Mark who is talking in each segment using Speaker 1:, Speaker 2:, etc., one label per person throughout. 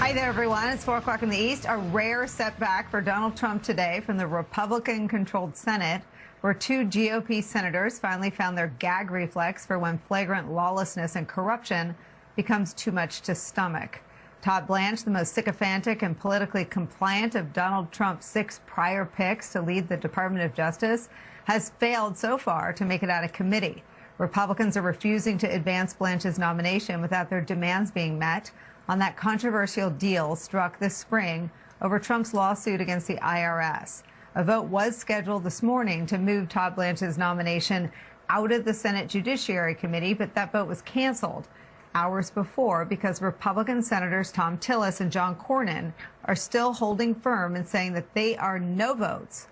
Speaker 1: Hi there, everyone. It's 4 o'clock in the East. A rare setback for Donald Trump today from the Republican-controlled Senate, where 2 GOP senators finally found their gag reflex for when flagrant lawlessness and corruption becomes too much to stomach. Todd Blanche, the most sycophantic and politically compliant of Donald Trump's 6 prior picks to lead the Department of Justice, has failed so far to make it out of committee. Republicans are refusing to advance Blanche's nomination without their demands being met on that controversial deal struck this spring over Trump's lawsuit against the IRS. A vote was scheduled this morning to move Todd Blanche's nomination out of the Senate Judiciary Committee, but that vote was canceled hours before because Republican Senators Thom Tillis and John Cornyn are still holding firm and saying that they are no votes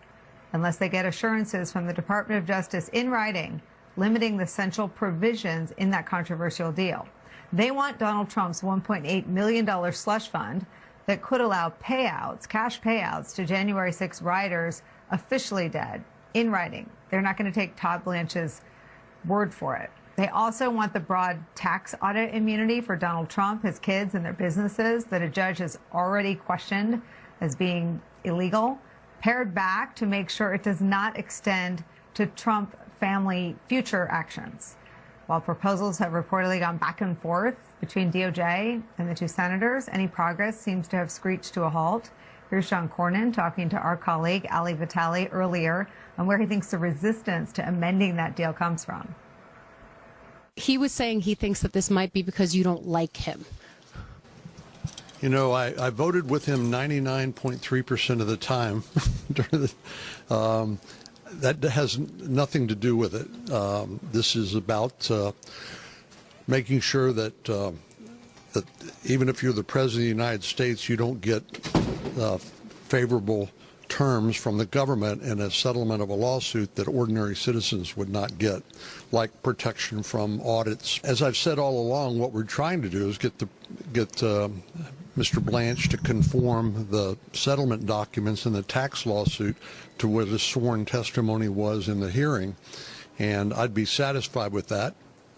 Speaker 1: unless they get assurances from the Department of Justice in writing limiting the central provisions in that controversial deal. They want Donald Trump's $1.8 million slush fund that could allow payouts, cash payouts to January 6 rioters officially dead in writing. They're not going to take Todd Blanche's word for it. They also want the broad tax audit immunity for Donald Trump, his kids, and their businesses that a judge has already questioned as being illegal, pared back to make sure it does not extend to Trump family future actions. While proposals have reportedly gone back and forth between DOJ and the 2 senators, any progress seems to have screeched to a halt. Here's John Cornyn talking to our colleague Ali Vitale earlier on where he thinks the resistance to amending that deal comes from.
Speaker 2: He was saying he thinks that this might be because you don't like him.
Speaker 3: You know, I voted with him 99.3% of the time. That has nothing to do with it. This is about making sure that that even if you're the President of the United States, you don't get favorable terms from the government in a settlement of a lawsuit that ordinary citizens would not get, like protection from audits. As I've said all along, what we're trying to do is get Mr. Blanche to conform the settlement documents in the tax lawsuit to where the sworn testimony was in the hearing, and I'd be satisfied with that.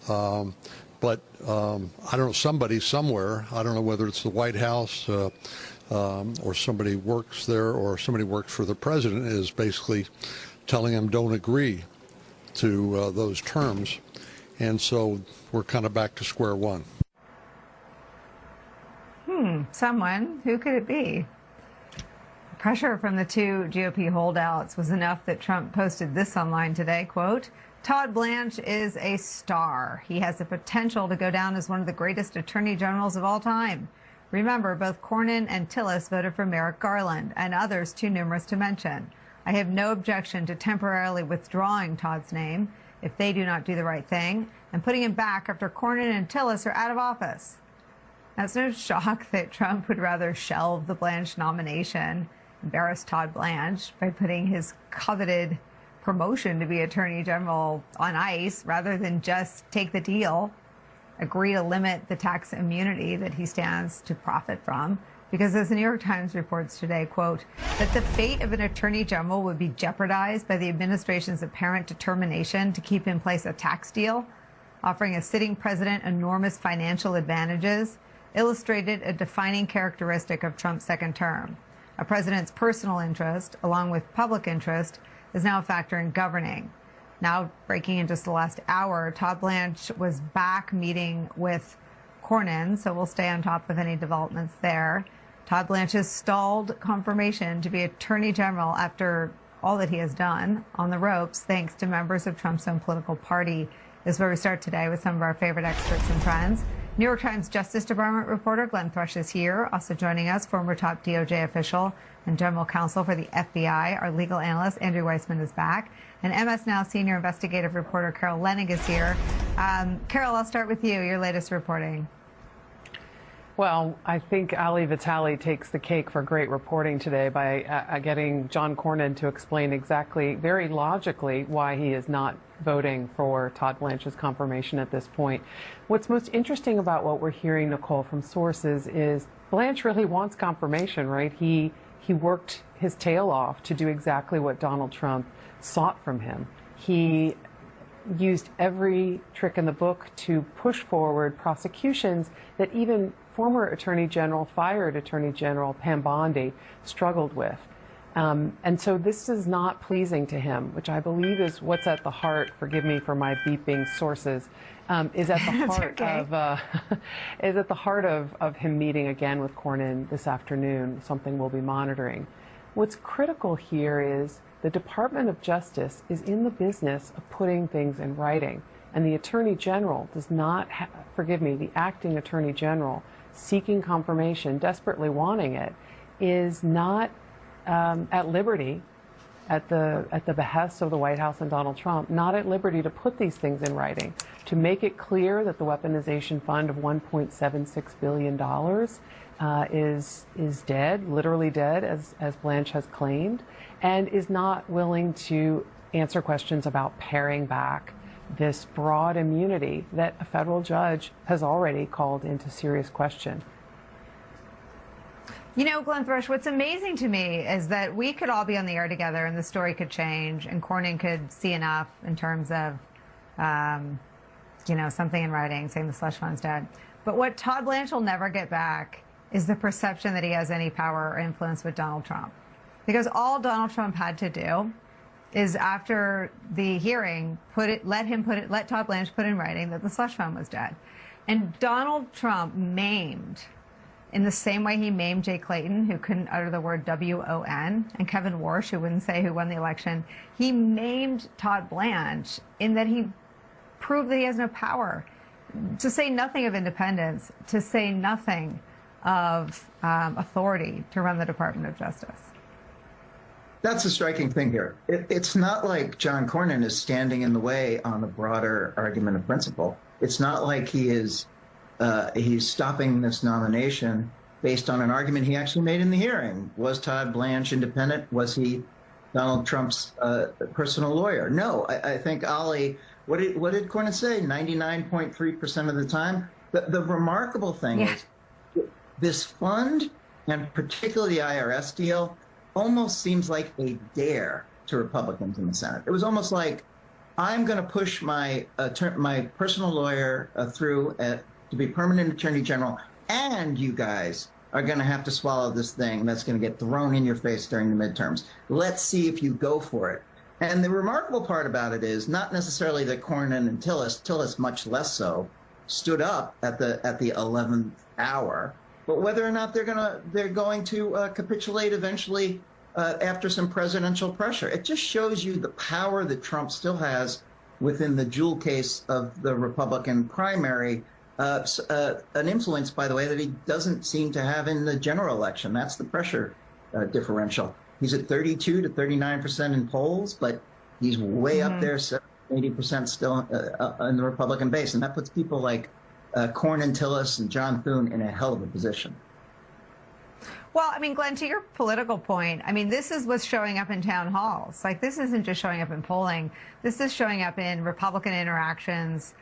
Speaker 3: But I don't know, somebody somewhere, I don't know whether it's the White House or somebody works there or somebody works for the president, is basically telling him don't agree to those terms. And so we're kind of back to square one.
Speaker 1: Someone. Who could it be? Pressure from the 2 GOP holdouts was enough that Trump posted this online today, quote, "Todd Blanche is a star. He has the potential to go down as one of the greatest attorney generals of all time. Remember, both Cornyn and Tillis voted for Merrick Garland and others too numerous to mention. I have no objection to temporarily withdrawing Todd's name if they do not do the right thing and putting him back after Cornyn and Tillis are out of office." Now, it's no shock that Trump would rather shelve the Blanche nomination, embarrass Todd Blanche by putting his coveted promotion to be Attorney General on ice rather than just take the deal, agree to limit the tax immunity that he stands to profit from. Because as the New York Times reports today, quote, that the fate of an attorney general would be jeopardized by the administration's apparent determination to keep in place a tax deal, offering a sitting president enormous financial advantages, illustrated a defining characteristic of Trump's second term. A president's personal interest, along with public interest, is now a factor in governing. Now, breaking in just the last hour, Todd Blanche was back meeting with Cornyn, so we'll stay on top of any developments there. Todd Blanche has stalled confirmation to be Attorney General after all that he has done on the ropes, thanks to members of Trump's own political party. This is where we start today with some of our favorite experts and friends. New York Times Justice Department reporter Glenn Thrush is here. Also joining us, former top DOJ official and general counsel for the FBI. Our legal analyst, Andrew Weissman, is back. And MS Now senior investigative reporter Carol Leonnig is here. Carol, I'll start with you, your latest reporting.
Speaker 4: Well, I think Ali Vitale takes the cake for great reporting today by getting John Cornyn to explain exactly, very logically, why he is not voting for Todd Blanche's confirmation at this point. What's most interesting about what we're hearing, Nicole, from sources is Blanche really wants confirmation, right? He worked his tail off to do exactly what Donald Trump sought from him. He used every trick in the book to push forward prosecutions that even former Attorney General, fired Attorney General Pam Bondi, struggled with. And so this is not pleasing to him, which I believe is what's at the heart, forgive me for my beeping sources, is at the heart of is at the heart of him meeting again with Cornyn this afternoon, something we'll be monitoring. What's critical here is the Department of Justice is in the business of putting things in writing, and the Attorney General does not, forgive me, the acting Attorney General seeking confirmation, desperately wanting it, is not at liberty, at the behest of the White House and Donald Trump, not at liberty to put these things in writing, to make it clear that the weaponization fund of $1.76 billion is dead, literally dead, as Blanche has claimed, and is not willing to answer questions about paring back this broad immunity that a federal judge has already called into serious question.
Speaker 1: You know, Glenn Thrush, what's amazing to me is that we could all be on the air together and the story could change and Cornyn could see enough in terms of, you know, something in writing saying the slush fund's dead. But what Todd Blanche will never get back is the perception that he has any power or influence with Donald Trump. Because all Donald Trump had to do is after the hearing, let Todd Blanche put in writing that the slush fund was dead. And Donald Trump maimed, in the same way he maimed Jay Clayton, who couldn't utter the word W-O-N, and Kevin Warsh, who wouldn't say who won the election, he maimed Todd Blanche in that he proved that he has no power. To say nothing of independence, to say nothing of authority to run the Department of Justice.
Speaker 5: That's a striking thing here. It's not like John Cornyn is standing in the way on a broader argument of principle. It's not like he is he's stopping this nomination based on an argument he actually made in the hearing. Was Todd Blanche independent? Was he Donald Trump's personal lawyer? No, I think, Ali, what did Cornyn say? 99.3% of the time? The remarkable thing is this fund, and particularly the IRS deal, almost seems like a dare to Republicans in the Senate. It was almost like, I'm going to push my personal lawyer through to be permanent Attorney General, and you guys are going to have to swallow this thing that's going to get thrown in your face during the midterms. Let's see if you go for it. And the remarkable part about it is not necessarily that Cornyn and Tillis much less so, stood up at the 11th hour, but whether or not they're going to capitulate eventually after some presidential pressure. It just shows you the power that Trump still has within the jewel case of the Republican primary, an influence, by the way, that he doesn't seem to have in the general election. That's the pressure differential. He's at 32 to 39% in polls, but he's way up there, 80% still in the Republican base. And that puts people like Cornyn, Tillis, and John Thune in a hell of a position.
Speaker 1: Well, I mean, Glenn, to your political point, I mean, this is what's showing up in town halls. Like, this isn't just showing up in polling. This is showing up in Republican interactions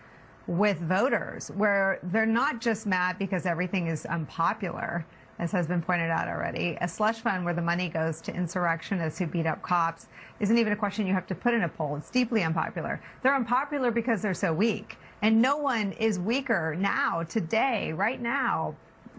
Speaker 1: with voters, where they're not just mad because everything is unpopular, as has been pointed out already. A slush fund where the money goes to insurrectionists who beat up cops isn't even a question you have to put in a poll. It's deeply unpopular. They're unpopular because they're so weak. And no one is weaker now, today, right now,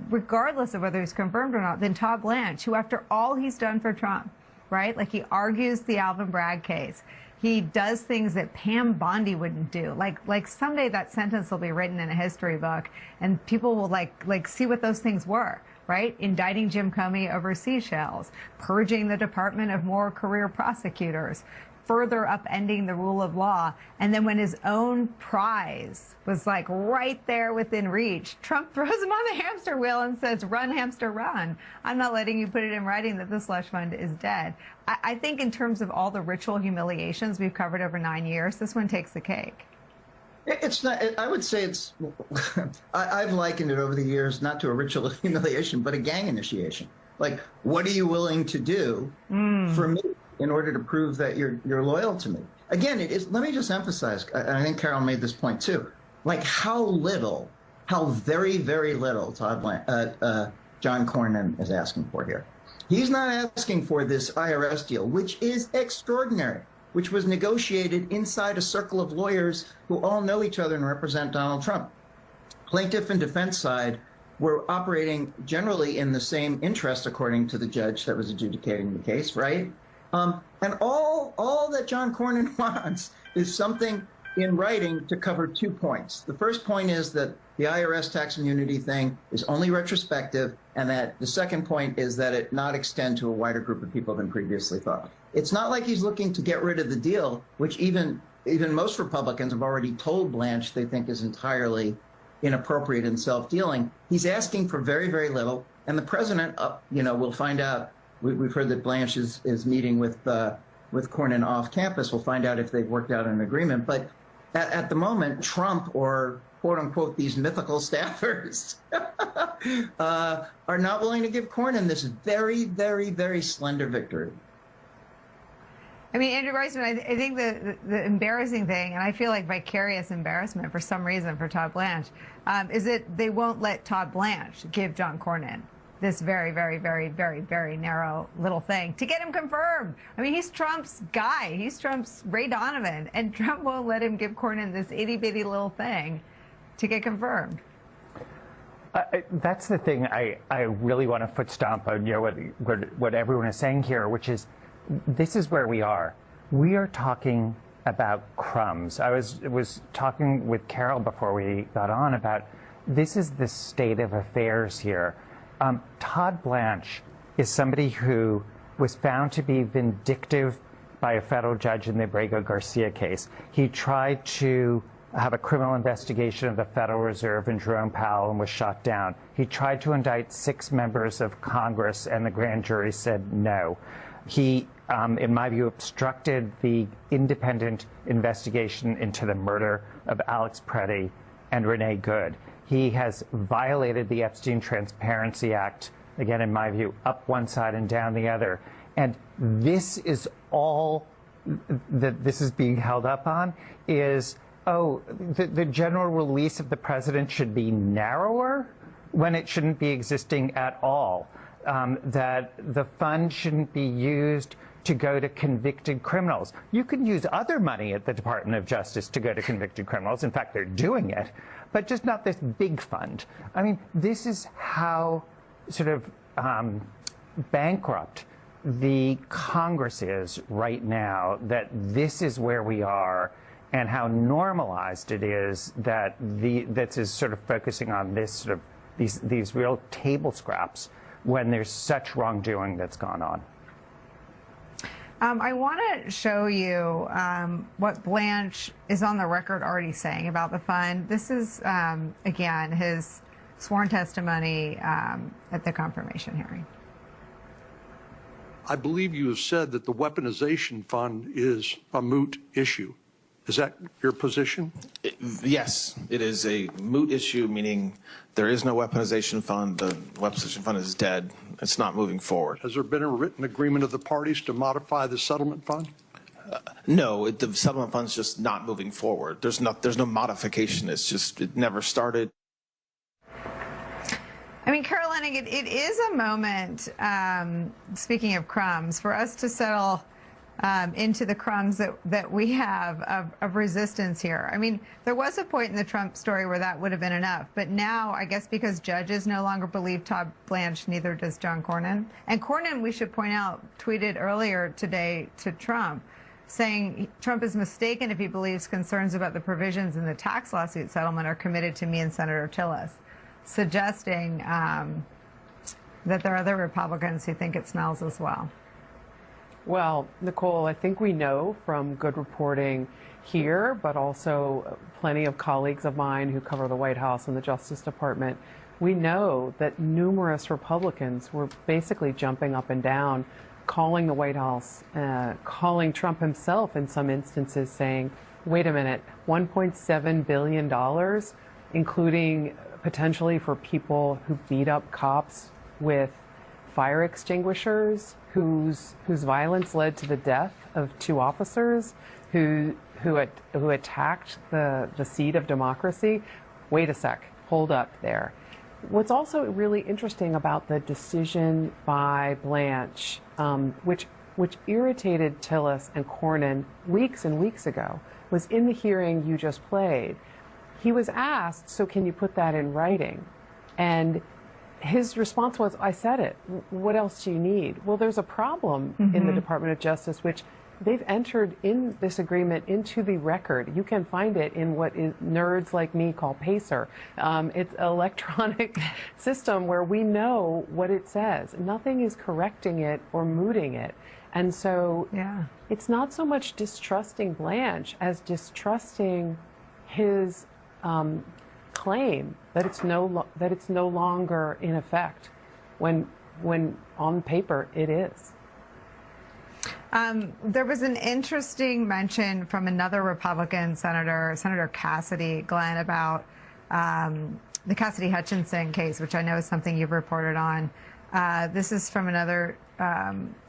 Speaker 1: regardless of whether he's confirmed or not, than Todd Blanche, who, after all he's done for Trump, right? Like, he argues the Alvin Bragg case. He does things that Pam Bondi wouldn't do. Like someday that sentence will be written in a history book, and people will like see what those things were, right? Indicting Jim Comey over seashells, purging the Department of more career prosecutors, further upending the rule of law. And then when his own prize was like right there within reach, Trump throws him on the hamster wheel and says, run, hamster, run. I'm not letting you put it in writing that the slush fund is dead. I think in terms of all the ritual humiliations we've covered over 9 years, this one takes the cake.
Speaker 5: It's not, I would say it's, I've likened it over the years, not to a ritual humiliation, but a gang initiation. Like, what are you willing to do for me in order to prove that you're loyal to me? Again, it is, let me just emphasize, I think Carol made this point too, like how very, very little John Cornyn is asking for here. He's not asking for this IRS deal, which is extraordinary, which was negotiated inside a circle of lawyers who all know each other and represent Donald Trump. Plaintiff and defense side were operating generally in the same interest, according to the judge that was adjudicating the case, right? And all that John Cornyn wants is something in writing to cover 2 points. The first point is that the IRS tax immunity thing is only retrospective, and that the second point is that it not extend to a wider group of people than previously thought. It's not like he's looking to get rid of the deal, which even most Republicans have already told Blanche they think is entirely inappropriate and self-dealing. He's asking for very, very little, and the president, we'll find out. We've heard that Blanche is meeting with Cornyn off campus. We'll find out if they've worked out an agreement. But at the moment, Trump, or quote unquote these mythical staffers, are not willing to give Cornyn this very, very, very slender victory.
Speaker 1: I mean, Andrew Reisman, I think the embarrassing thing, and I feel like vicarious embarrassment for some reason for Todd Blanche, is that they won't let Todd Blanche give John Cornyn this very, very, very, very, very narrow little thing to get him confirmed. I mean, he's Trump's guy. He's Trump's Ray Donovan, and Trump won't let him give Cornyn this itty-bitty little thing to get confirmed.
Speaker 6: That's the thing I really want to foot stomp on, what everyone is saying here, which is this is where we are. We are talking about crumbs. I was talking with Carol before we got on about this is the state of affairs here. Todd Blanche is somebody who was found to be vindictive by a federal judge in the Abrego Garcia case. He tried to have a criminal investigation of the Federal Reserve and Jerome Powell and was shot down. He tried to indict 6 members of Congress and the grand jury said no. He, in my view, obstructed the independent investigation into the murder of Alex Preddy and Renee Good. He has violated the Epstein Transparency Act, again, in my view, up one side and down the other. And this is all that this is being held up on is, the general release of the president should be narrower when it shouldn't be existing at all. That the fund shouldn't be used to go to convicted criminals. You can use other money at the Department of Justice to go to convicted criminals. In fact, they're doing it, but just not this big fund. I mean, this is how sort of bankrupt the Congress is right now, that this is where we are, and how normalized it is that that is sort of focusing on this sort of these real table scraps when there's such wrongdoing that's gone on.
Speaker 1: I want to show you what Blanche is on the record already saying about the fund. This is, again, his sworn testimony at the confirmation hearing.
Speaker 3: I believe you have said that the weaponization fund is a moot issue. Is that your position?
Speaker 7: Yes, it is a moot issue, meaning there is no weaponization fund. The weaponization fund is dead. It's not moving forward.
Speaker 3: Has there been a written agreement of the parties to modify the settlement fund?
Speaker 7: No, the settlement fund's just not moving forward. There's no modification. It's just, it never started.
Speaker 1: I mean, Carol Leonnig, it is a moment, speaking of crumbs, for us to settle into the crumbs that we have of resistance here. I mean, there was a point in the Trump story where that would have been enough, but now I guess because judges no longer believe Todd Blanche, neither does John Cornyn. And Cornyn, we should point out, tweeted earlier today to Trump, saying Trump is mistaken if he believes concerns about the provisions in the tax lawsuit settlement are committed to me and Senator Tillis, suggesting that there are other Republicans who think it smells as well.
Speaker 4: Well, Nicole, I think we know from good reporting here, but also plenty of colleagues of mine who cover the White House and the Justice Department, we know that numerous Republicans were basically jumping up and down, calling the White House, calling Trump himself in some instances, saying, wait a minute, $1.7 billion, including potentially for people who beat up cops with fire extinguishers, whose violence led to the death of 2 officers who attacked the seat of democracy. Wait a sec, hold up there. What's also really interesting about the decision by Blanche, which irritated Tillis and Cornyn weeks and weeks ago, was in the hearing you just played. He was asked, so can you put that in writing? And his response was, I said it. What else do you need? Well, there's a problem in the Department of Justice, which they've entered in this agreement into the record. You can find it in what nerds like me call PACER. It's an electronic system where we know what it says. Nothing is correcting it or mooting it. And so it's not so much distrusting Blanche as distrusting his claim that it's no longer in effect, when on paper it is.
Speaker 1: There was an interesting mention from another Republican senator, Senator Cassidy, Glenn, about the Cassidy Hutchinson case, which I know is something you've reported on. This is from another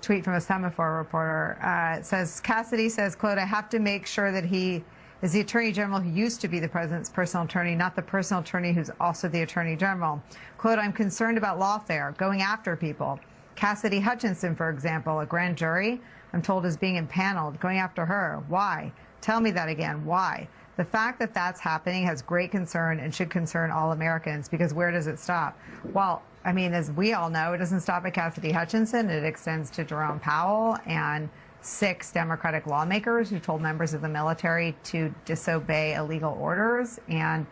Speaker 1: tweet from a Semaphore reporter. It says, Cassidy says, quote, I have to make sure that he is the Attorney General who used to be the President's personal attorney, not the personal attorney who's also the Attorney General. Quote, I'm concerned about lawfare, going after people. Cassidy Hutchinson, for example, a grand jury, I'm told, is being impaneled, going after her. Why? Tell me that again. Why? The fact that that's happening has great concern and should concern all Americans, because where does it stop? Well, I mean, as we all know, it doesn't stop at Cassidy Hutchinson. It extends to Jerome Powell and 6 Democratic lawmakers who told members of the military to disobey illegal orders, and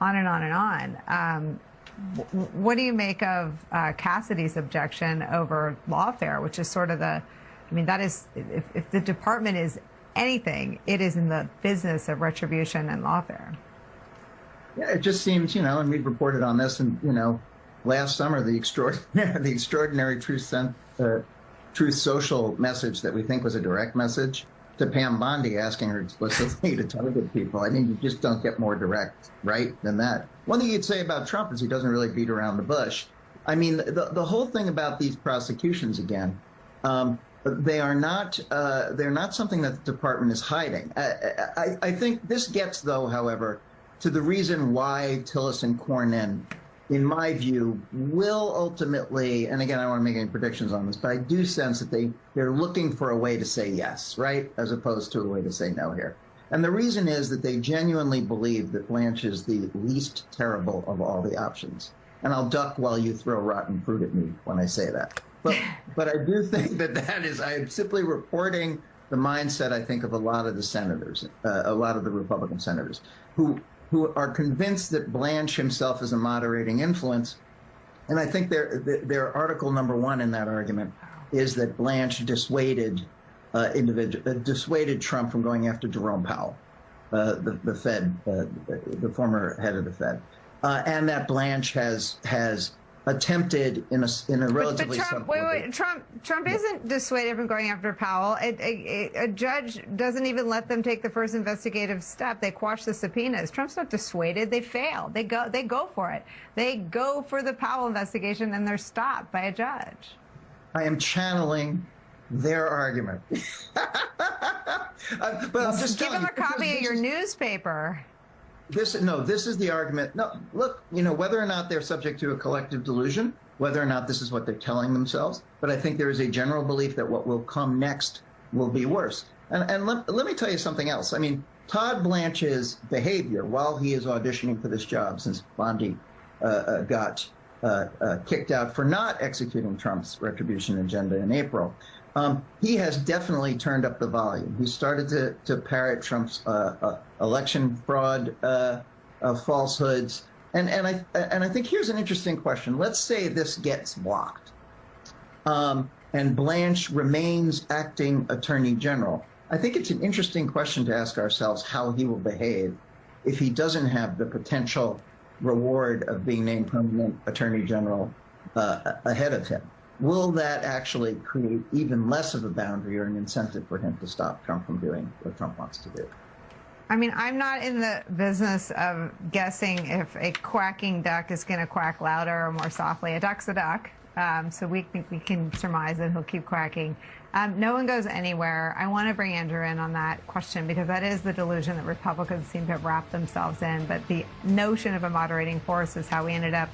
Speaker 1: on and on and on. What do you make of Cassidy's objection over lawfare, which is sort of the, I mean, that is, if the department is anything, it is in the business of retribution and lawfare.
Speaker 5: Yeah, it just seems, and we've reported on this, and, last summer, the extraordinary Truth Social message that we think was a direct message to Pam Bondi, asking her explicitly to target people. I mean, you just don't get more direct, right, than that. One thing you'd say about Trump is he doesn't really beat around the bush. I mean, the whole thing about these prosecutions, again, they're not something that the department is hiding. I think this gets, though, however, to the reason why Tillerson Cornyn, in my view, will ultimately, and again, I don't want to make any predictions on this, but I do sense that they're looking for a way to say yes, right, as opposed to a way to say no here. And the reason is that they genuinely believe that Blanche is the least terrible of all the options. And I'll duck while you throw rotten fruit at me when I say that. But I do think that is, I am simply reporting the mindset, I think, of a lot of the senators, a lot of the Republican senators, who are convinced that Blanche himself is a moderating influence. And I think their article number 1 in that argument is that Blanche dissuaded Trump from going after Jerome Powell, the Fed, the former head of the Fed, and that Blanche has attempted in a relatively
Speaker 1: but Trump isn't dissuaded from going after Powell. A judge doesn't even let them take the first investigative step. They quash the subpoenas. Trump's not dissuaded. They fail. They go for it. They go for the Powell investigation, and they're stopped by a judge.
Speaker 5: I am channeling their argument. But I'm just
Speaker 1: give them a copy of your newspaper.
Speaker 5: This is the argument. No, look, whether or not they're subject to a collective delusion, whether or not this is what they're telling themselves, but I think there is a general belief that what will come next will be worse. And let me tell you something else. I mean, Todd Blanche's behavior while he is auditioning for this job, since Bondi got kicked out for not executing Trump's retribution agenda in April, he has definitely turned up the volume. He started to parrot Trump's election fraud falsehoods. And I think here's an interesting question. Let's say this gets blocked, and Blanche remains acting Attorney General. I think it's an interesting question to ask ourselves how he will behave if he doesn't have the potential reward of being named permanent Attorney General ahead of him. Will that actually create even less of a boundary or an incentive for him to stop Trump from doing what Trump wants to do?
Speaker 1: I mean, I'm not in the business of guessing if a quacking duck is going to quack louder or more softly. A duck's a duck, so we can surmise that he'll keep quacking. No one goes anywhere. I want to bring Andrew in on that question, because that is the delusion that Republicans seem to have wrapped themselves in. But the notion of a moderating force is how we ended up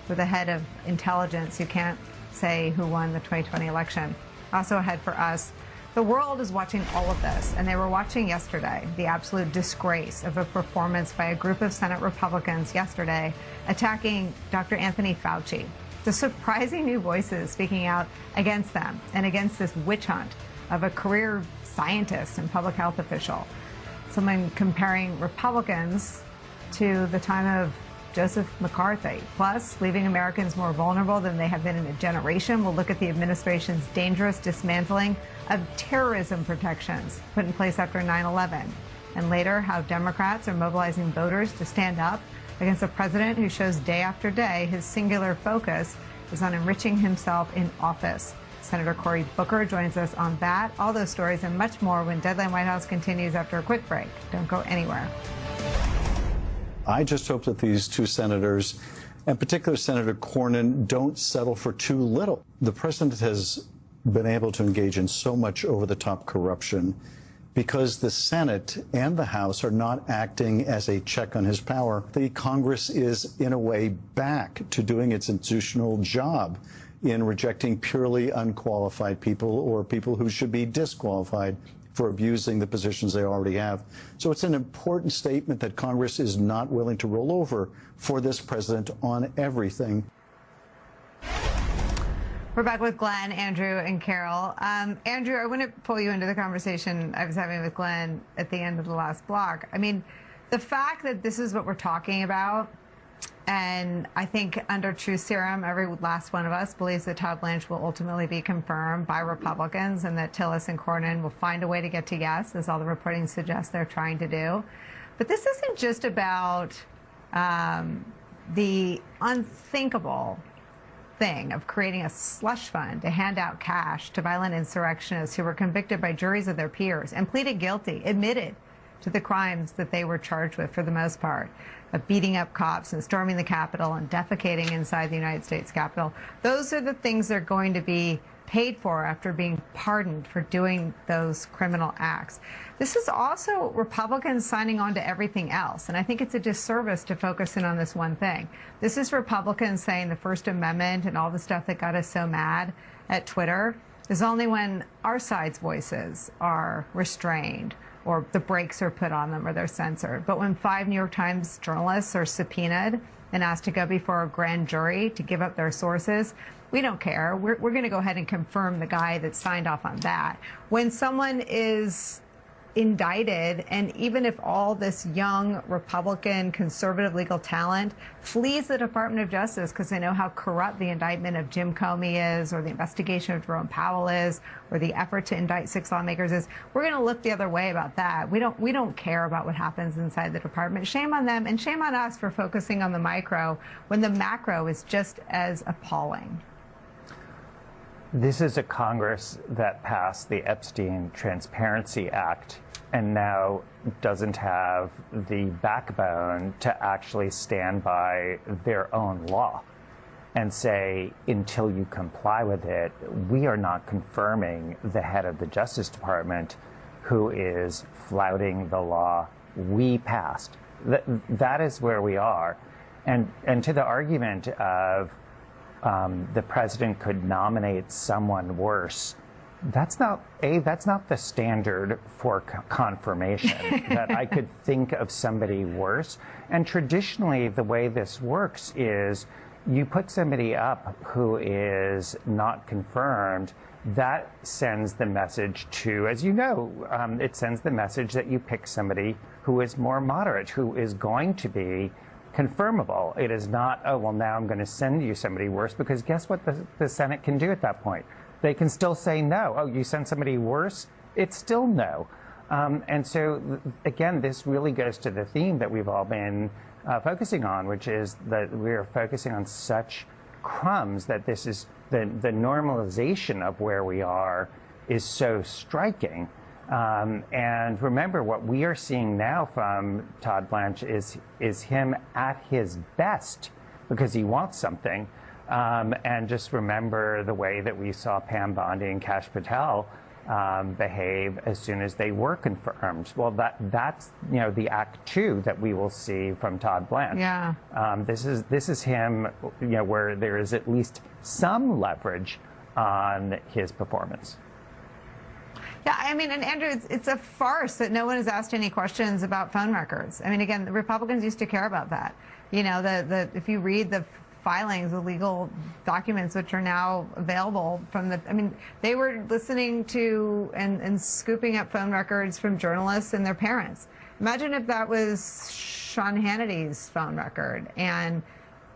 Speaker 1: with a head of intelligence who can't say who won the 2020 election. Also ahead for us, The world is watching all of this, and they were watching yesterday the absolute disgrace of a performance by a group of Senate Republicans yesterday attacking Dr. Anthony Fauci. The surprising new voices speaking out against them and against this witch hunt of a career scientist and public health official. Someone comparing Republicans to the time of Joseph McCarthy, plus leaving Americans more vulnerable than they have been in a generation. We'll look at the administration's dangerous dismantling of terrorism protections put in place after 9/11. And later, how Democrats are mobilizing voters to stand up against a president who shows day after day his singular focus is on enriching himself in office. Senator Cory Booker joins us on that, all those stories and much more when Deadline White House continues after a quick break. Don't go anywhere.
Speaker 8: I just hope that these two senators, in particular Senator Cornyn, don't settle for too little. The president has been able to engage in so much over-the-top corruption because the Senate and the House are not acting as a check on his power. The Congress is, in a way, back to doing its institutional job in rejecting purely unqualified people or people who should be disqualified for abusing the positions they already have. So it's an important statement that Congress is not willing to roll over for this president on everything.
Speaker 1: We're back with Glenn, Andrew, and Carol. Andrew, I want to pull you into the conversation I was having with Glenn at the end of the last block. I mean, the fact that this is what we're talking about, and I think under Truth Serum, every last one of us believes that Todd Blanche will ultimately be confirmed by Republicans and that Tillis and Cornyn will find a way to get to yes, as all the reporting suggests they're trying to do. But this isn't just about the unthinkable thing of creating a slush fund to hand out cash to violent insurrectionists who were convicted by juries of their peers and pleaded guilty, admitted to the crimes that they were charged with for the most part, of beating up cops and storming the Capitol and defecating inside the United States Capitol. Those are the things they're going to be paid for after being pardoned for doing those criminal acts. This is also Republicans signing on to everything else, and I think it's a disservice to focus in on this one thing. This is Republicans saying the First Amendment and all the stuff that got us so mad at Twitter is only when our side's voices are restrained or the brakes are put on them or they're censored. But when 5 New York Times journalists are subpoenaed and asked to go before a grand jury to give up their sources, we don't care. We're going to go ahead and confirm the guy that signed off on that. When someone is indicted, and even if all this young Republican conservative legal talent flees the Department of Justice because they know how corrupt the indictment of Jim Comey is, or the investigation of Jerome Powell is, or the effort to indict 6 lawmakers is, we're going to look the other way about that. We don't care about what happens inside the department. Shame on them, and shame on us for focusing on the micro when the macro is just as appalling.
Speaker 6: This is a Congress that passed the Epstein Transparency Act and now doesn't have the backbone to actually stand by their own law and say, until you comply with it, we are not confirming the head of the Justice Department who is flouting the law we passed. That is where we are. And to the argument of the president could nominate someone worse, that's not the standard for confirmation, that I could think of somebody worse. And traditionally, the way this works is you put somebody up who is not confirmed. That sends the message to, as you know, it sends the message that you pick somebody who is more moderate, who is going to be confirmable. It is not, oh, well, now I'm going to send you somebody worse, because guess what the Senate can do at that point? They can still say no. Oh, you send somebody worse? It's still no. And so, again, this really goes to the theme that we've all been focusing on, which is that we're focusing on such crumbs that this is the normalization of where we are is so striking. And remember, what we are seeing now from Todd Blanche is him at his best because he wants something. And just remember the way that we saw Pam Bondi and Kash Patel behave as soon as they were confirmed. Well, that's the act 2 that we will see from Todd Blanche.
Speaker 1: Yeah.
Speaker 6: This is him, where there is at least some leverage on his performance.
Speaker 1: Yeah, I mean, and Andrew, it's a farce that no one has asked any questions about phone records. I mean, again, the Republicans used to care about that. You know, if you read the filings, the legal documents which are now available from the, I mean, they were listening to and scooping up phone records from journalists and their parents. Imagine if that was Sean Hannity's phone record and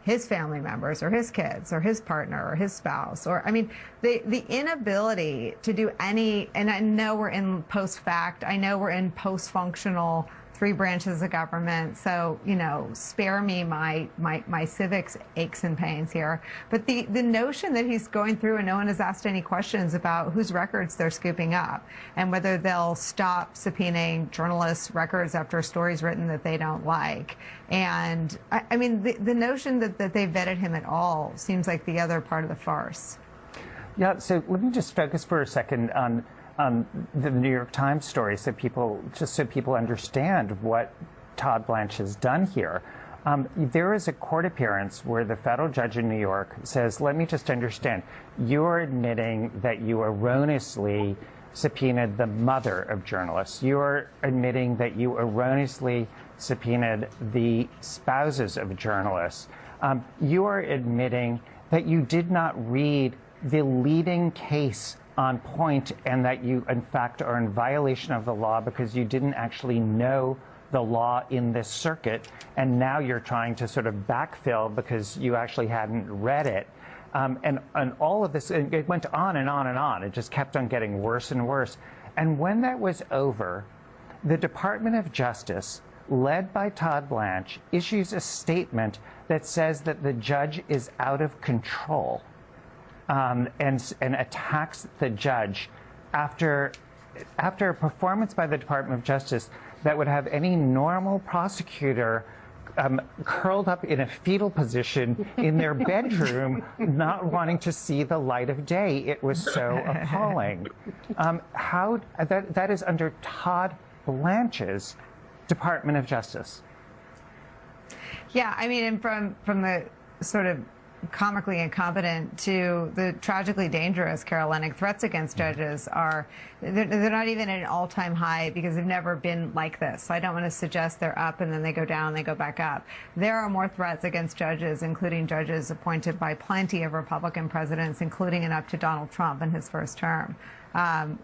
Speaker 1: his family members or his kids or his partner or his spouse, or, I mean, the inability to do any, and I know we're in post-fact, I know we're in post-functional 3 branches of government, so, you know, spare me my civics aches and pains here. But the notion that he's going through and no one has asked any questions about whose records they're scooping up and whether they'll stop subpoenaing journalists' records after a story's written that they don't like. And, I mean, the notion that they vetted him at all seems like the other part of the farce.
Speaker 6: Yeah, so let me just focus for a second on the New York Times story, so people understand what Todd Blanche has done here. There is a court appearance where the federal judge in New York says, let me just understand, you're admitting that you erroneously subpoenaed the mother of journalists. You're admitting that you erroneously subpoenaed the spouses of journalists. You are admitting that you did not read the leading case on point and that you, in fact, are in violation of the law because you didn't actually know the law in this circuit, and now you're trying to sort of backfill because you actually hadn't read it. And all of this, it went on and on and on. It just kept on getting worse and worse. And when that was over, the Department of Justice, led by Todd Blanche, issues a statement that says that the judge is out of control. And attacks the judge after a performance by the Department of Justice that would have any normal prosecutor curled up in a fetal position in their bedroom, not wanting to see the light of day. It was so appalling. How that is under Todd Blanche's Department of Justice.
Speaker 1: Yeah, I mean, and from the sort of comically incompetent to the tragically dangerous, Carol Leonnig, threats against judges are, they're not even at an all-time high because they've never been like this. So I don't want to suggest they're up and then they go down and they go back up. There are more threats against judges, including judges appointed by plenty of Republican presidents, including and up to Donald Trump in his first term,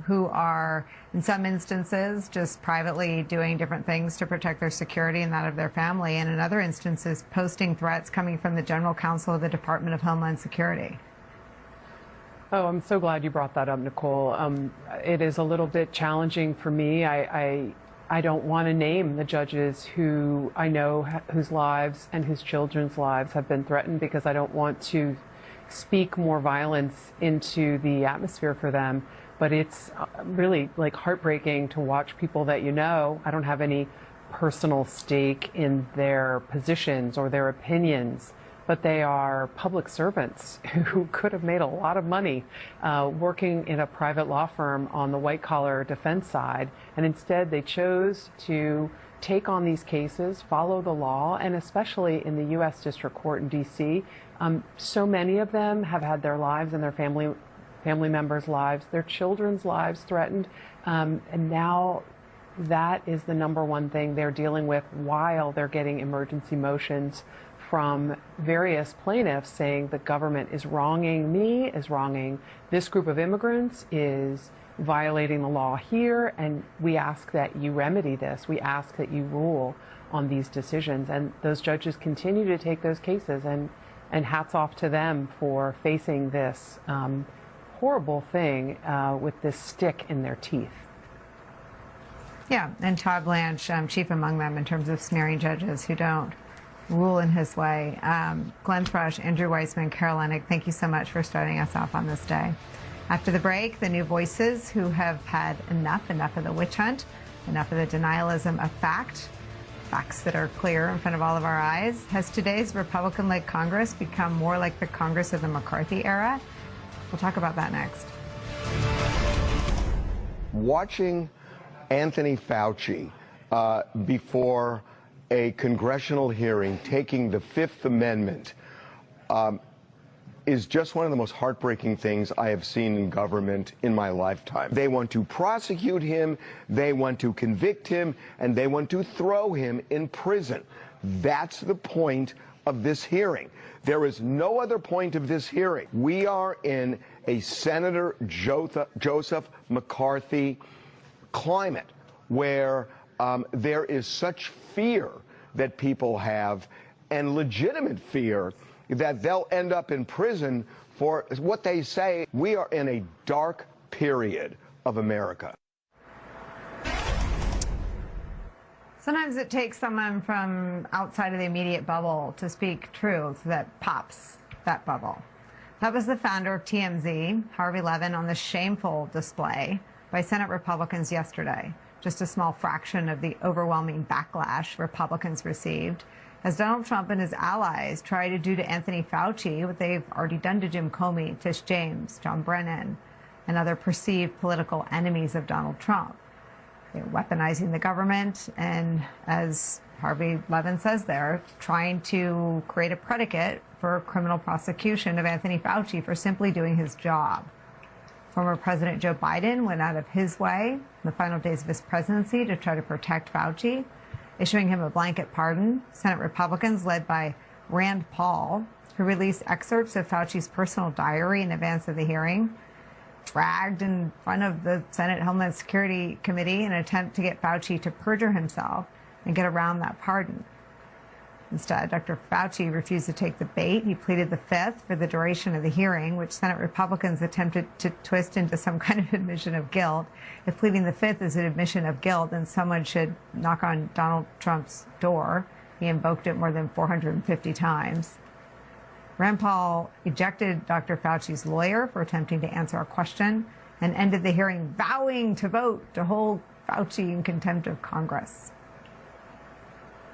Speaker 1: who are, in some instances, just privately doing different things to protect their security and that of their family, and in other instances, posting threats coming from the General Counsel of the Department of Homeland Security.
Speaker 4: Oh, I'm so glad you brought that up, Nicole. It is a little bit challenging for me. I don't want to name the judges who I know whose lives and whose children's lives have been threatened because I don't want to speak more violence into the atmosphere for them. But it's really like heartbreaking to watch people that you know. I don't have any personal stake in their positions or their opinions, but they are public servants who could have made a lot of money working in a private law firm on the white-collar defense side, and instead they chose to take on these cases, follow the law, and especially in the U.S. District Court in D.C., so many of them have had their lives and their family members' lives, their children's lives threatened, and now that is the number one thing they're dealing with while they're getting emergency motions from various plaintiffs saying the government is wronging me, is wronging this group of immigrants, is violating the law here, and we ask that you remedy this. We ask that you rule on these decisions. And those judges continue to take those cases, and hats off to them for facing this horrible thing with this stick in their teeth.
Speaker 1: Yeah, and Todd Blanche, chief among them in terms of smearing judges who don't rule in his way. Glenn Thrush, Andrew Weissman, Carol Leonnig, thank you so much for starting us off on this day. After the break, the new voices who have had enough of the witch hunt, enough of the denialism of facts that are clear in front of all of our eyes. Has today's Republican-led Congress become more like the Congress of the McCarthy era? We'll talk about that next.
Speaker 9: Watching Anthony Fauci before a congressional hearing taking the Fifth Amendment is just one of the most heartbreaking things I have seen in government in my lifetime. They want to prosecute him, they want to convict him, and they want to throw him in prison. That's the point of this hearing. There is no other point of this hearing. We are in a Senator Joseph McCarthy climate where there is such fear that people have, and legitimate fear, that they'll end up in prison for what they say. We are in a dark period of America.
Speaker 1: Sometimes it takes someone from outside of the immediate bubble to speak truth that pops that bubble. That was the founder of TMZ, Harvey Levin, on the shameful display by Senate Republicans yesterday. Just a small fraction of the overwhelming backlash Republicans received as Donald Trump and his allies try to do to Anthony Fauci what they've already done to Jim Comey, Tish James, John Brennan, and other perceived political enemies of Donald Trump. They're weaponizing the government and, as Harvey Levin says there, trying to create a predicate for criminal prosecution of Anthony Fauci for simply doing his job. Former President Joe Biden went out of his way in the final days of his presidency to try to protect Fauci, issuing him a blanket pardon. Senate Republicans, led by Rand Paul, who released excerpts of Fauci's personal diary in advance of the hearing, dragged in front of the Senate Homeland Security Committee in an attempt to get Fauci to perjure himself and get around that pardon. Instead, Dr. Fauci refused to take the bait. He pleaded the Fifth for the duration of the hearing, which Senate Republicans attempted to twist into some kind of admission of guilt. If pleading the Fifth is an admission of guilt, then someone should knock on Donald Trump's door. He invoked it more than 450 times. Rand Paul ejected Dr. Fauci's lawyer for attempting to answer a question and ended the hearing vowing to vote to hold Fauci in contempt of Congress.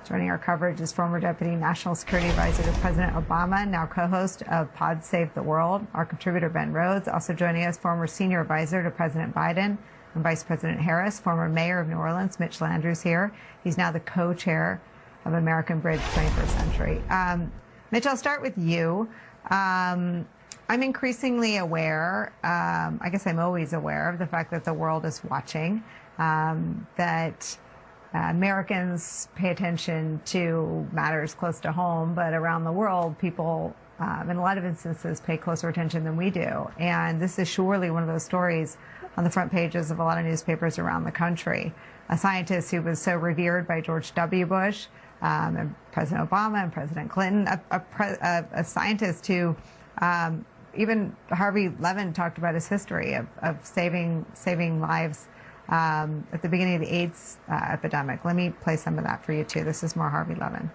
Speaker 1: Joining our coverage is former Deputy National Security Advisor to President Obama, now co-host of Pod Save the World, our contributor Ben Rhodes. Also joining us, former Senior Advisor to President Biden and Vice President Harris, former Mayor of New Orleans, Mitch Landrieu's here. He's now the co-chair of American Bridge 21st Century. Mitch, I'll start with you. I'm increasingly aware, I guess I'm always aware of the fact that the world is watching, that Americans pay attention to matters close to home, but around the world, people, in a lot of instances, pay closer attention than we do. And this is surely one of those stories on the front pages of a lot of newspapers around the country. A scientist who was so revered by George W. Bush, and President Obama and President Clinton, a scientist who even Harvey Levin talked about his history of saving lives at the beginning of the AIDS epidemic. Let me play some of that for you, too. This is more Harvey Levin.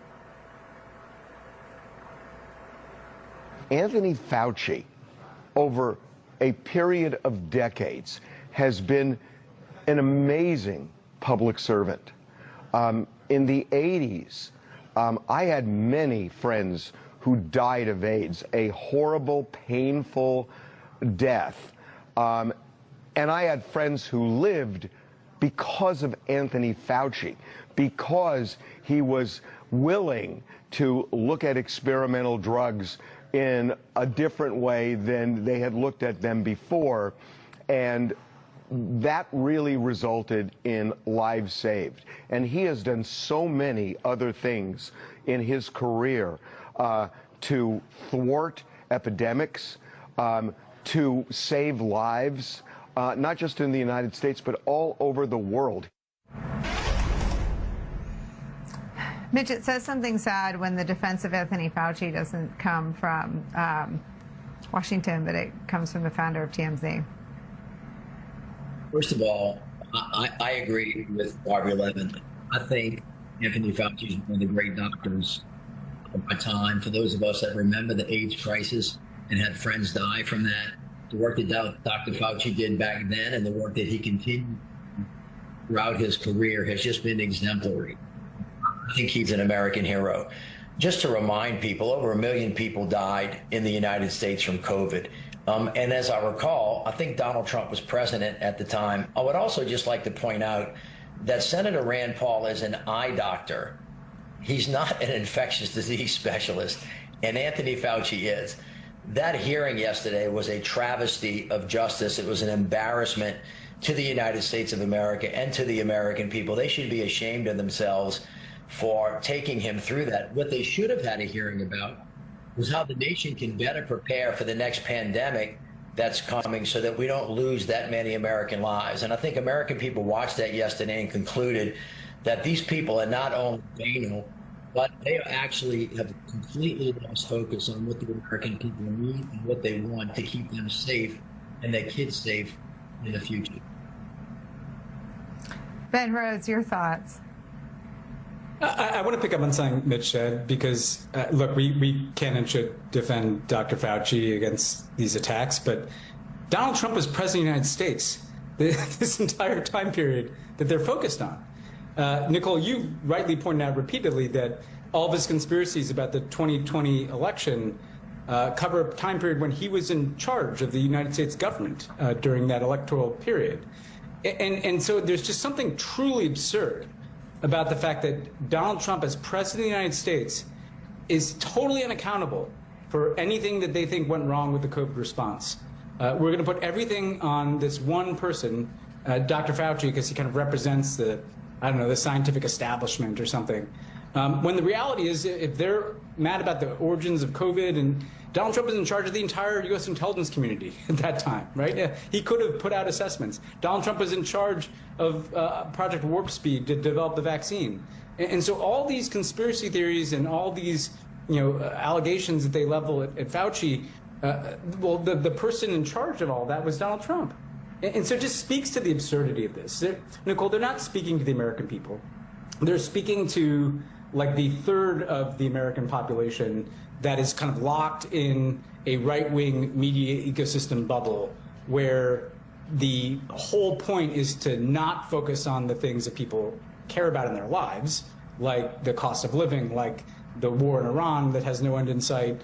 Speaker 9: Anthony Fauci, over a period of decades, has been an amazing public servant. In the 80s, I had many friends who died of AIDS, a horrible, painful death. And I had friends who lived because of Anthony Fauci, because he was willing to look at experimental drugs in a different way than they had looked at them before. And that really resulted in lives saved. And he has done so many other things in his career to thwart epidemics, to save lives, not just in the United States, but all over the world.
Speaker 1: Mitch, it says something sad when the defense of Anthony Fauci doesn't come from Washington, but it comes from the founder of TMZ.
Speaker 10: First of all, I agree with Harvey Levin. I think Anthony Fauci is one of the great doctors of my time. For those of us that remember the AIDS crisis and had friends die from that, the work that Dr. Fauci did back then and the work that he continued throughout his career has just been exemplary. I think he's an American hero. Just to remind people, over 1 million people died in the United States from COVID. And as I recall, I think Donald Trump was president at the time. I would also just like to point out that Senator Rand Paul is an eye doctor. He's not an infectious disease specialist, and Anthony Fauci is. That hearing yesterday was a travesty of justice. It was an embarrassment to the United States of America and to the American people. They should be ashamed of themselves for taking him through that. What they should have had a hearing about was how the nation can better prepare for the next pandemic that's coming so that we don't lose that many American lives. And I think American people watched that yesterday and concluded that these people are not only banal, but they actually have completely lost focus on what the American people need and what they want to keep them safe and their kids safe in the future.
Speaker 1: Ben Rhodes, your thoughts?
Speaker 11: I want to pick up on something Mitch said because, look, we can and should defend Dr. Fauci against these attacks, but Donald Trump was president of the United States this entire time period that they're focused on. Nicole, you rightly pointed out repeatedly that all of his conspiracies about the 2020 election cover a time period when he was in charge of the United States government during that electoral period. And so there's just something truly absurd about the fact that Donald Trump, as president of the United States, is totally unaccountable for anything that they think went wrong with the COVID response. We're going to put everything on this one person, Dr. Fauci, because he kind of represents the, I don't know, the scientific establishment or something. When the reality is, if they're mad about the origins of COVID, and Donald Trump was in charge of the entire U.S. intelligence community at that time, right? Yeah, he could have put out assessments. Donald Trump was in charge of Project Warp Speed to develop the vaccine. And so all these conspiracy theories and all these, allegations that they level at Fauci, well, the person in charge of all that was Donald Trump. And so it just speaks to the absurdity of this. Nicole, they're not speaking to the American people. They're speaking to like the third of the American population that is kind of locked in a right-wing media ecosystem bubble where the whole point is to not focus on the things that people care about in their lives, like the cost of living, like the war in Iran that has no end in sight,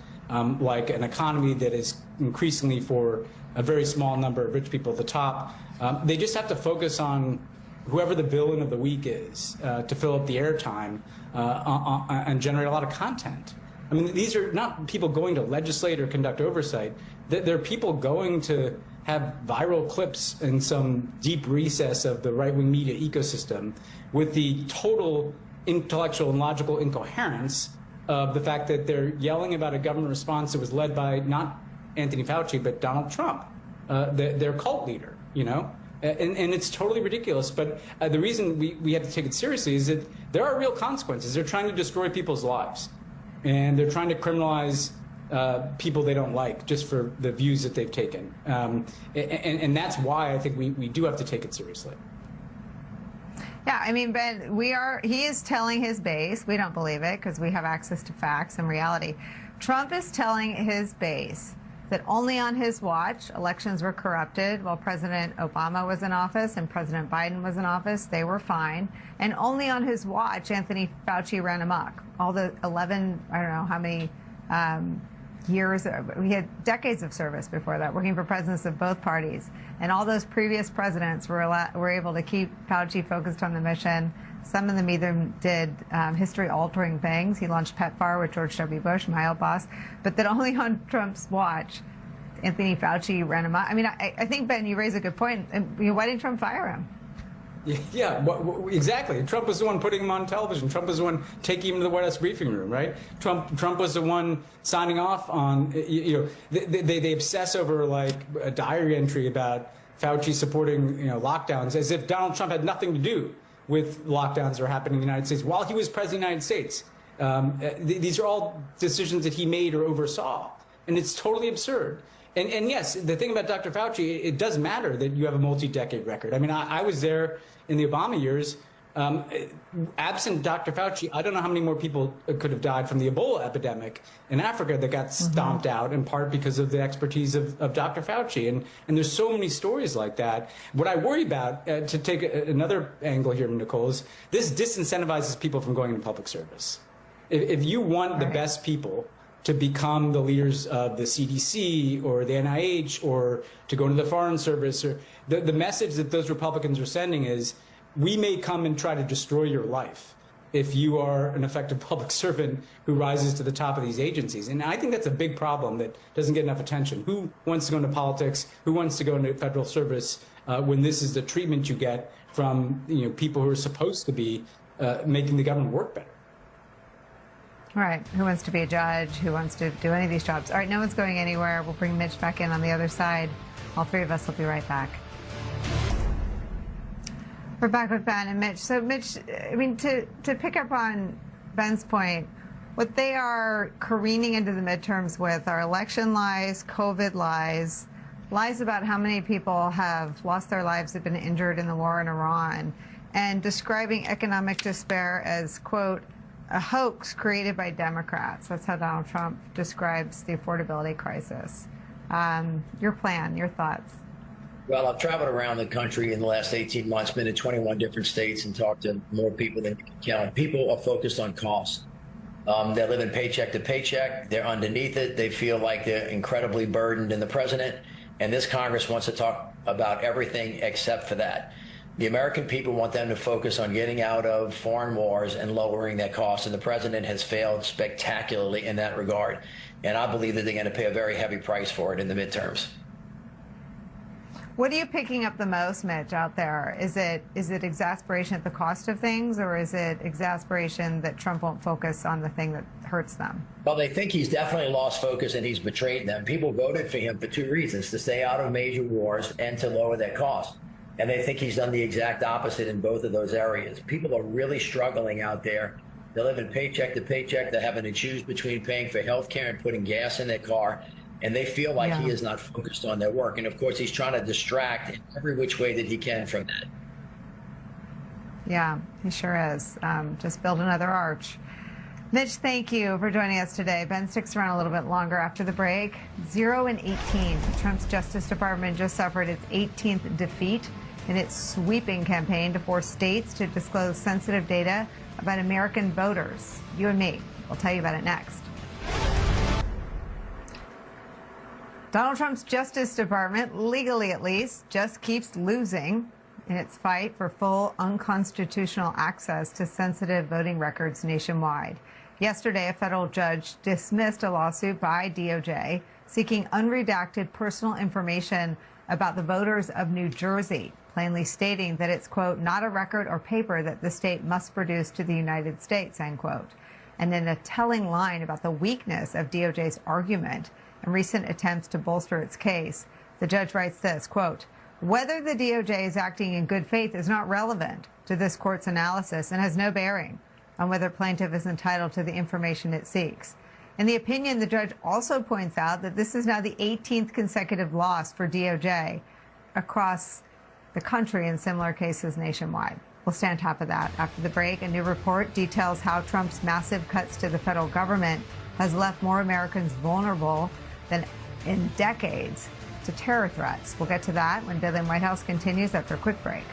Speaker 11: like an economy that is increasingly for a very small number of rich people at the top. They just have to focus on whoever the villain of the week is to fill up the airtime and generate a lot of content. I mean, these are not people going to legislate or conduct oversight. They're people going to have viral clips in some deep recess of the right-wing media ecosystem with the total intellectual and logical incoherence of the fact that they're yelling about a government response that was led by not Anthony Fauci, but Donald Trump, their cult leader, And it's totally ridiculous. But the reason we have to take it seriously is that there are real consequences. They're trying to destroy people's lives. And they're trying to criminalize people they don't like just for the views that they've taken. And that's why I think we do have to take it seriously.
Speaker 1: Yeah, I mean, Ben, he is telling his base, we don't believe it because we have access to facts and reality. Trump is telling his base that only on his watch elections were corrupted while President Obama was in office and President Biden was in office. They were fine. And only on his watch, Anthony Fauci ran amok. All the 11, I don't know how many years, we had decades of service before that, working for presidents of both parties. And all those previous presidents were able to keep Fauci focused on the mission. Some of them either did history-altering things. He launched PEPFAR with George W. Bush, my old boss. But that only on Trump's watch, Anthony Fauci ran amok. I mean, I think, Ben, you raise a good point. Why didn't Trump fire him?
Speaker 11: Yeah, exactly. Trump was the one putting him on television. Trump was the one taking him to the White House briefing room, right? Trump was the one signing off on, they obsess over like a diary entry about Fauci supporting, lockdowns as if Donald Trump had nothing to do with lockdowns that are happening in the United States while he was president of the United States. These are all decisions that he made or oversaw, and it's totally absurd. And yes, the thing about Dr. Fauci, it does matter that you have a multi-decade record. I mean, I was there in the Obama years. Absent Dr. Fauci, I don't know how many more people could have died from the Ebola epidemic in Africa that got stomped out in part because of the expertise of Dr. Fauci. And there's so many stories like that. What I worry about, to take another angle here, Nicole, is this disincentivizes people from going into public service. If you want the best people to become the leaders of the CDC or the NIH or to go into the Foreign Service, or the message that those Republicans are sending is, we may come and try to destroy your life, if you are an effective public servant who rises to the top of these agencies. And I think that's a big problem that doesn't get enough attention. Who wants to go into politics? Who wants to go into federal service when this is the treatment you get from people who are supposed to be making the government work better?
Speaker 1: All right. Who wants to be a judge? Who wants to do any of these jobs? All right. No one's going anywhere. We'll bring Mitch back in on the other side. All three of us will be right back. We're back with Ben and Mitch. So, Mitch, I mean, to pick up on Ben's point, what they are careening into the midterms with are election lies, COVID lies, lies about how many people have lost their lives, have been injured in the war in Iran, and describing economic despair as, quote, a hoax created by Democrats. That's how Donald Trump describes the affordability crisis. Your plan, your thoughts?
Speaker 10: Well, I've traveled around the country in the last 18 months, been in 21 different states and talked to more people than you can count. People are focused on cost. They're living paycheck to paycheck. They're underneath it. They feel like they're incredibly burdened in the president. And this Congress wants to talk about everything except for that. The American people want them to focus on getting out of foreign wars and lowering their costs. And the president has failed spectacularly in that regard. And I believe that they're going to pay a very heavy price for it in the midterms.
Speaker 1: What are you picking up the most, Mitch, out there? Is it exasperation at the cost of things, or is it exasperation that Trump won't focus on the thing that hurts them?
Speaker 10: Well, they think he's definitely lost focus and he's betrayed them. People voted for him for two reasons: to stay out of major wars and to lower their costs. And they think he's done the exact opposite in both of those areas. People are really struggling out there. They're living paycheck to paycheck. They're having to choose between paying for health care and putting gas in their car. And they feel like he is not focused on their work. And of course, he's trying to distract in every which way that he can from that.
Speaker 1: Yeah, he sure is. Just build another arch. Mitch, thank you for joining us today. Ben sticks around a little bit longer after the break. 0-18. Trump's Justice Department just suffered its 18th defeat in its sweeping campaign to force states to disclose sensitive data about American voters. You and me. We'll tell you about it next. Donald Trump's Justice Department, legally at least, just keeps losing in its fight for full unconstitutional access to sensitive voting records nationwide. Yesterday, a federal judge dismissed a lawsuit by DOJ seeking unredacted personal information about the voters of New Jersey, plainly stating that it's, quote, not a record or paper that the state must produce to the United States, end quote. And in a telling line about the weakness of DOJ's argument and recent attempts to bolster its case, the judge writes this, quote, whether the DOJ is acting in good faith is not relevant to this court's analysis and has no bearing on whether plaintiff is entitled to the information it seeks. In the opinion, the judge also points out that this is now the 18th consecutive loss for DOJ across the country in similar cases nationwide. We'll stay on top of that. After the break, a new report details how Trump's massive cuts to the federal government has left more Americans vulnerable than in decades to terror threats. We'll get to that when Daily White House continues after a quick break.